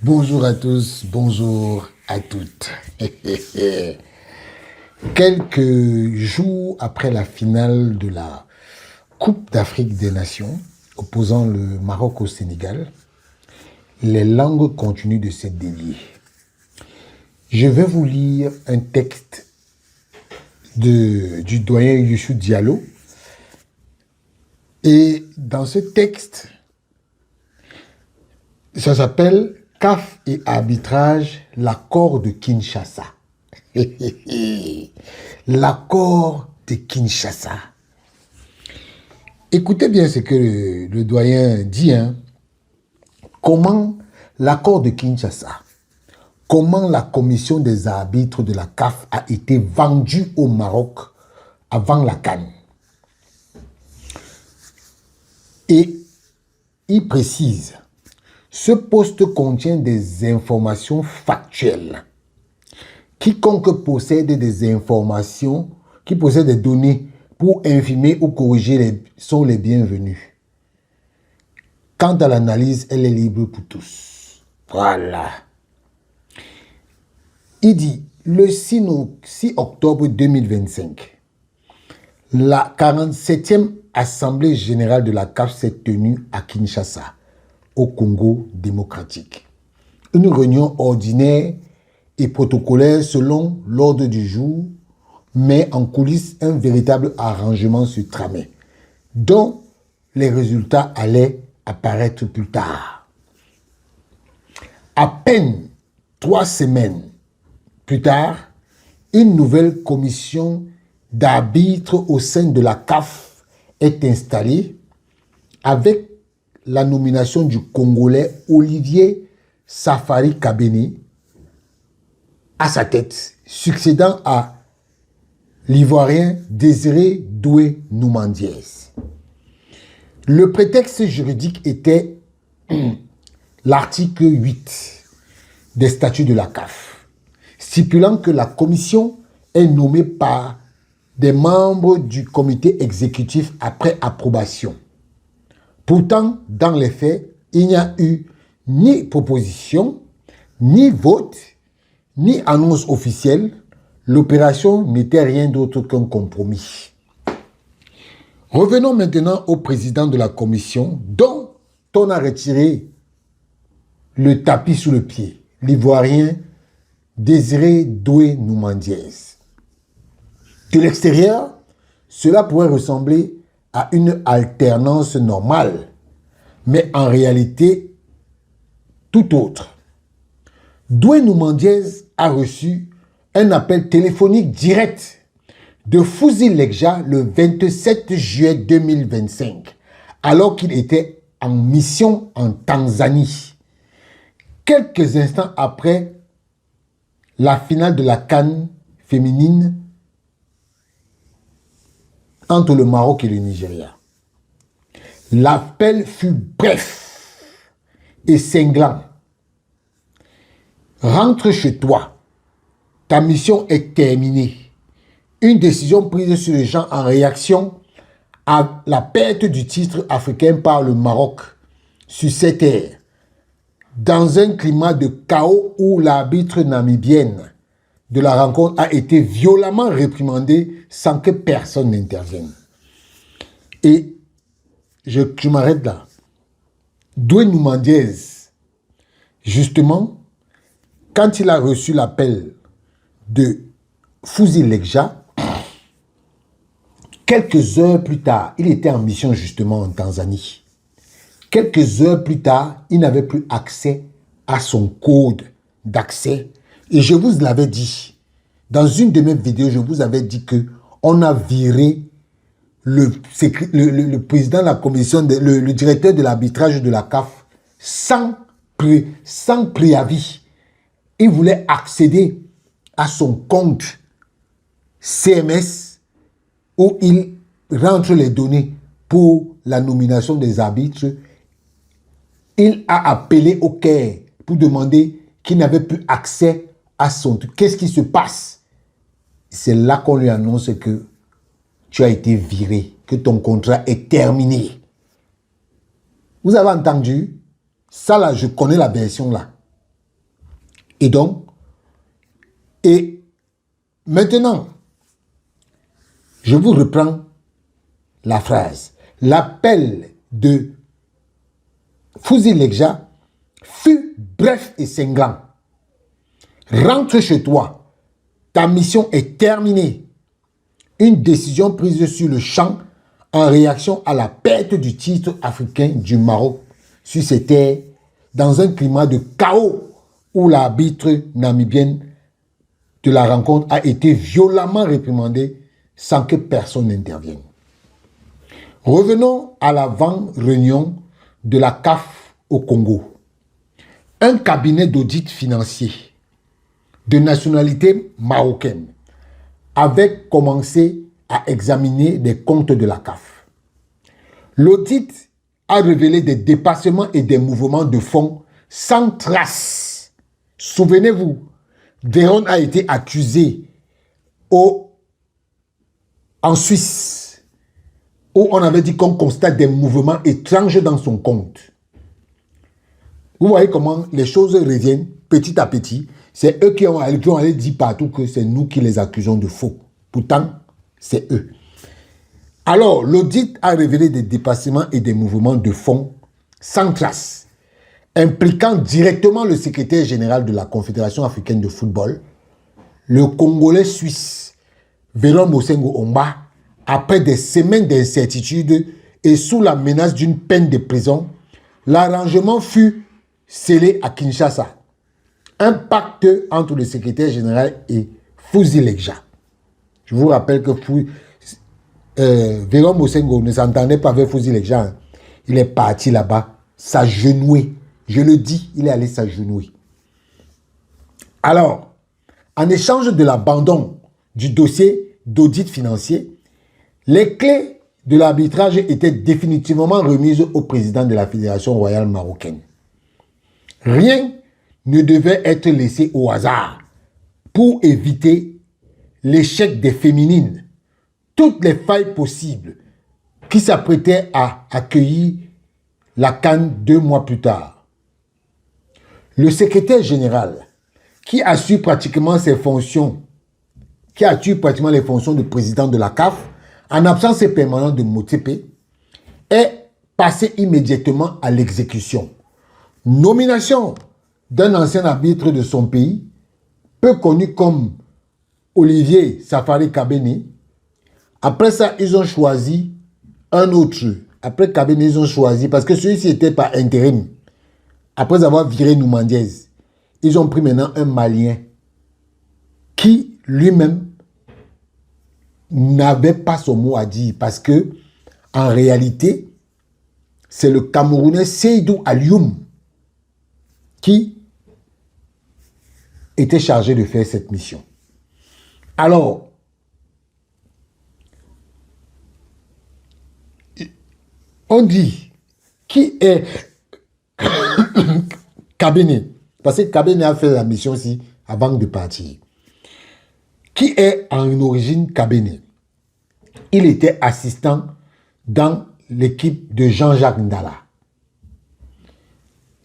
Bonjour à tous, bonjour à toutes. Quelques jours après la finale de la Coupe d'Afrique des Nations, opposant le Maroc au Sénégal, les langues continuent de se délier. Je vais vous lire un texte du doyen Youssou Diallo. Et dans ce texte, ça s'appelle « CAF et arbitrage, l'accord de Kinshasa ». L'accord de Kinshasa. Écoutez bien ce que le doyen dit. Comment l'accord de Kinshasa, comment la commission des arbitres de la CAF a été vendue au Maroc avant la CAN. Et il précise, ce poste contient des informations factuelles. Quiconque possède des informations, qui possède des données pour infirmer ou corriger sont les bienvenus. Quant à l'analyse, elle est libre pour tous. Voilà. Il dit, le 6 octobre 2025, la 47e Assemblée générale de la CAF s'est tenue à Kinshasa, au Congo démocratique. Une réunion ordinaire et protocolaire selon l'ordre du jour, mais en coulisses, un véritable arrangement se tramait, dont les résultats allaient apparaître plus tard. À peine 3 semaines plus tard, une nouvelle commission d'arbitres au sein de la CAF est installée avec la nomination du Congolais Olivier Safari Kabeni à sa tête, succédant à l'Ivoirien Désiré Doué Noumandiès. Le prétexte juridique était l'article 8 des statuts de la CAF, stipulant que la commission est nommée par des membres du comité exécutif après approbation. Pourtant, dans les faits, il n'y a eu ni proposition, ni vote, ni annonce officielle. L'opération n'était rien d'autre qu'un compromis. Revenons maintenant au président de la commission, dont on a retiré le tapis sous le pied, l'Ivoirien Désiré Doué Noumandiès. De l'extérieur, cela pourrait ressembler à une alternance normale, mais en réalité, tout autre. Doué Noumandiès a reçu un appel téléphonique direct de Fouzi Lekja le 27 juillet 2025, alors qu'il était en mission en Tanzanie. Quelques instants après la finale de la CAN féminine entre le Maroc et le Nigeria. L'appel fut bref et cinglant. Rentre chez toi. Ta mission est terminée. Une décision prise sur le champ en réaction à la perte du titre africain par le Maroc sur cette terre, dans un climat de chaos où l'arbitre namibienne de la rencontre a été violemment réprimandée sans que personne n'intervienne. Et je m'arrête là. Doué Noumandiès, justement, quand il a reçu l'appel de Fouzi Lekja, quelques heures plus tard, il était en mission justement en Tanzanie. Quelques heures plus tard, il n'avait plus accès à son code d'accès. Et je vous l'avais dit, dans une de mes vidéos, je vous avais dit qu'on a viré le président de la commission, le directeur de l'arbitrage de la CAF sans préavis. Il voulait accéder à son compte CMS où il rentre les données pour la nomination des arbitres. Il a appelé au Caire pour demander qu'il n'avait plus accès à son truc. Qu'est-ce qui se passe? C'est là qu'on lui annonce que tu as été viré, que ton contrat est terminé. Vous avez entendu? Ça là, je connais la version là. Et donc, et maintenant, je vous reprends la phrase. L'appel de Fouzi Lekja fut bref et cinglant. Rentre chez toi. Ta mission est terminée. Une décision prise sur le champ en réaction à la perte du titre africain du Maroc sur ses terres dans un climat de chaos où l'arbitre namibienne de la rencontre a été violemment réprimandé sans que personne n'intervienne. Revenons à l'avant-réunion de la CAF au Congo. Un cabinet d'audit financier de nationalité marocaine avait commencé à examiner les comptes de la CAF. L'audit a révélé des dépassements et des mouvements de fonds sans trace. Souvenez-vous, Véron a été accusé en Suisse, où on avait dit qu'on constate des mouvements étranges dans son compte. Vous voyez comment les choses reviennent petit à petit. C'est eux qui ont allé dire partout que c'est nous qui les accusons de faux. Pourtant, c'est eux. Alors, l'audit a révélé des dépassements et des mouvements de fonds sans trace, impliquant directement le secrétaire général de la Confédération africaine de football, le Congolais suisse Véron Mosengo Omba, après des semaines d'incertitude et sous la menace d'une peine de prison. L'arrangement fut scellé à Kinshasa. Un pacte entre le secrétaire général et Fouzi Lekja. Je vous rappelle que Véron Mosengo ne s'entendait pas avec Fouzi Lekja. Il est parti là-bas, s'agenouiller. Je le dis, il est allé s'agenouiller. Alors, en échange de l'abandon du dossier d'audit financier, les clés de l'arbitrage étaient définitivement remises au président de la Fédération royale marocaine. Rien ne devait être laissé au hasard pour éviter l'échec des féminines. Toutes les failles possibles qui s'apprêtaient à accueillir la CAN 2 mois plus tard. Le secrétaire général, qui assure pratiquement ses fonctions, les fonctions de président de la CAF, en absence permanente de Motsepe, est passé immédiatement à l'exécution. Nomination d'un ancien arbitre de son pays, peu connu comme Olivier Safari Kabene. Après ça, ils ont choisi un autre. Après Kabene, ils ont choisi, parce que celui-ci était par intérim. Après avoir viré Noumandiez, ils ont pris maintenant un Malien qui lui-même n'avait pas son mot à dire, parce que en réalité, c'est le Camerounais Seydou Alioum qui était chargé de faire cette mission. Alors, on dit, qui est Kabene? Parce que Kabene a fait la mission aussi avant de partir. Qui est en origine Kabene? Il était assistant dans l'équipe de Jean-Jacques Ndala.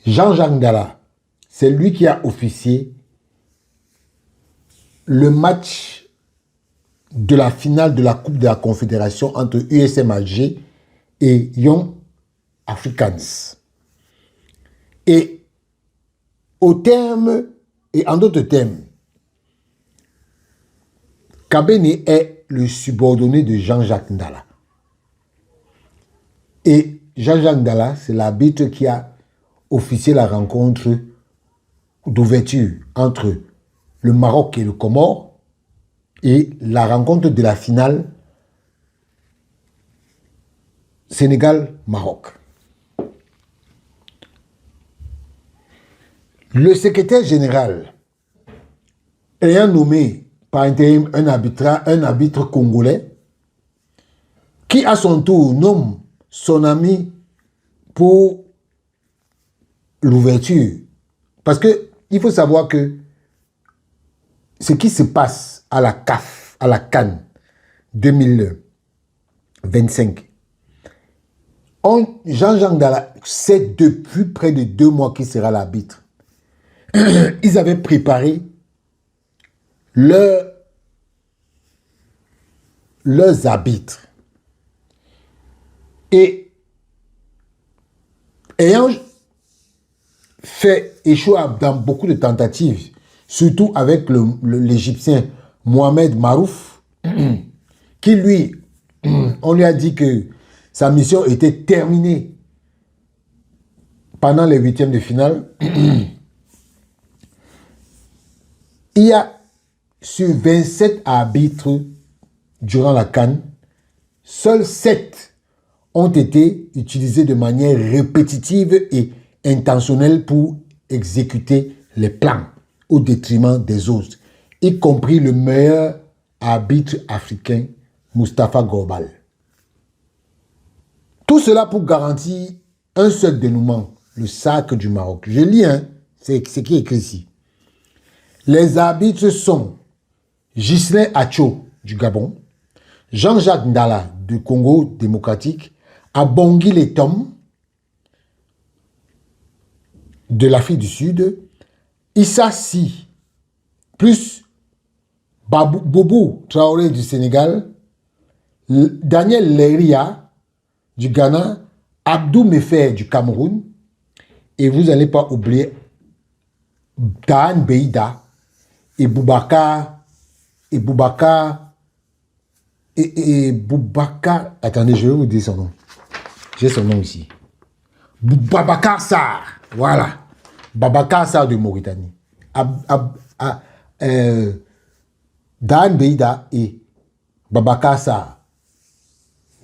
Jean-Jacques Ndala, c'est lui qui a officié le match de la finale de la Coupe de la Confédération entre USM Alger et Young Africans. Et au terme, et en d'autres termes, Kabene est le subordonné de Jean-Jacques Ndala. Et Jean-Jacques Ndala, c'est l'arbitre qui a officié la rencontre d'ouverture entre le Maroc et le Comore et la rencontre de la finale Sénégal-Maroc. Le secrétaire général ayant nommé par intérim un arbitre congolais qui à son tour nomme son ami pour l'ouverture. Parce que il faut savoir que ce qui se passe à la CAF, à la CAN 2025, Jean-Jacques Ndala sait depuis près de 2 mois qu'il sera l'arbitre. Ils avaient préparé leurs arbitres. Et ayant fait échouer dans beaucoup de tentatives, surtout avec l'Égyptien Mohamed Marouf, qui lui, on lui a dit que sa mission était terminée pendant les 8e de finale. Il y a sur 27 arbitres durant la CAN, seuls 7 ont été utilisés de manière répétitive et intentionnelle pour exécuter les plans au détriment des autres, y compris le meilleur arbitre africain, Mustapha Gorbal. Tout cela pour garantir un seul dénouement, le sacre du Maroc. Je lis, hein, c'est ce qui est écrit ici. Les arbitres sont Ghislain Acho du Gabon, Jean-Jacques Ndala du Congo démocratique, Abongui Letom de l'Afrique du Sud, Issa Si plus Boubou Traoré du Sénégal, Daniel Leria du Ghana, Abdou Mefer du Cameroun, et vous n'allez pas oublier Daan Beida et Boubacar, attendez, je vais vous dire son nom. J'ai son nom ici. Babacar Sarr, voilà. Babacar Sarr de Mauritanie. Daan Beida et Babacar Sarr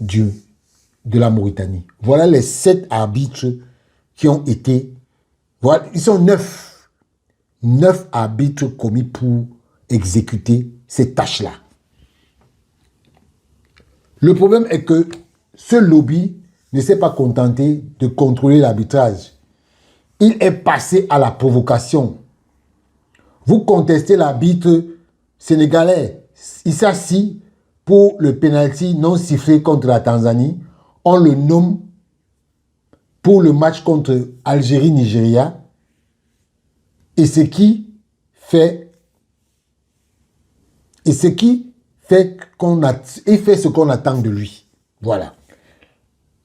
de la Mauritanie. Voilà les 7 arbitres qui ont été... Voilà, ils sont 9. 9 arbitres commis pour exécuter ces tâches-là. Le problème est que ce lobby ne s'est pas contenté de contrôler l'arbitrage. Il est passé à la provocation. Vous contestez l'arbitre sénégalais Issa Si pour le penalty non sifflé contre la Tanzanie. On le nomme pour le match contre Algérie-Nigeria. Et ce qui fait il fait ce qu'on attend de lui. Voilà.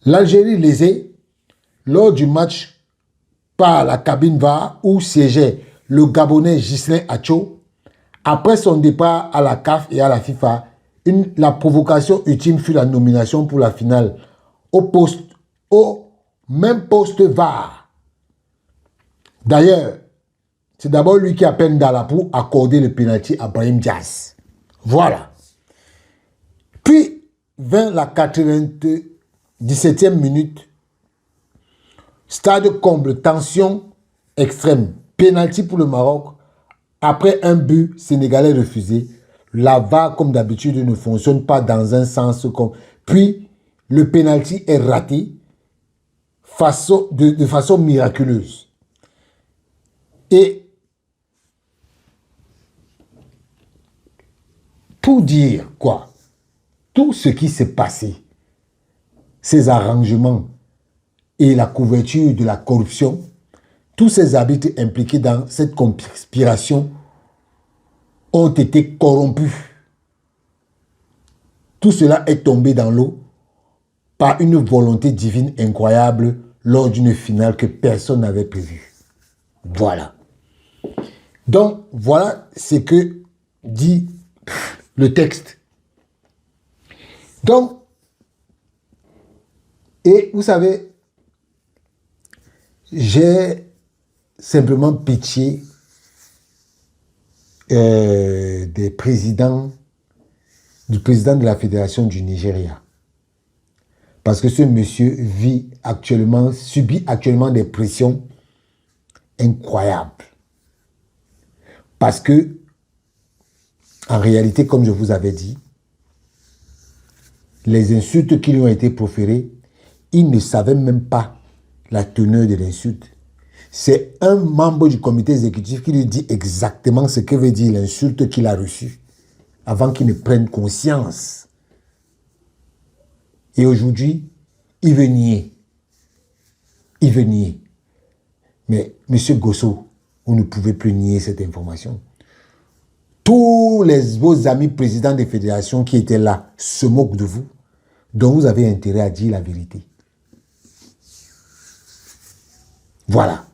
L'Algérie lésée lors du match par la cabine VAR où siégeait le Gabonais Ghislain Acho. Après son départ à la CAF et à la FIFA, la provocation ultime fut la nomination pour la finale au même poste VAR. D'ailleurs, c'est d'abord lui qui appelle Ndala pour accorder le pénalty à Brahim Diaz. Voilà. Puis, vint la 97e minute. Stade comble, tension extrême. Pénalty pour le Maroc. Après un but sénégalais refusé, la VAR, comme d'habitude, ne fonctionne pas dans un sens comme... Puis, le pénalty est raté de façon miraculeuse. Et pour dire quoi? Tout ce qui s'est passé, ces arrangements et la couverture de la corruption, tous ces arbitres impliqués dans cette conspiration ont été corrompus. Tout cela est tombé dans l'eau par une volonté divine incroyable lors d'une finale que personne n'avait prévue. Voilà. Donc, voilà ce que dit le texte. Donc, et vous savez, j'ai simplement pitié du président de la Fédération du Nigeria. Parce que ce monsieur subit actuellement des pressions incroyables. Parce que, en réalité, comme je vous avais dit, les insultes qui lui ont été proférées, il ne savait même pas la teneur de l'insulte. C'est un membre du comité exécutif qui lui dit exactement ce que veut dire l'insulte qu'il a reçue, avant qu'il ne prenne conscience. Et aujourd'hui, il veut nier. il veut nier. Mais, monsieur Gosso, vous ne pouvez plus nier cette information. Tous vos amis présidents des fédérations qui étaient là se moquent de vous. Donc, vous avez intérêt à dire la vérité. Voilà.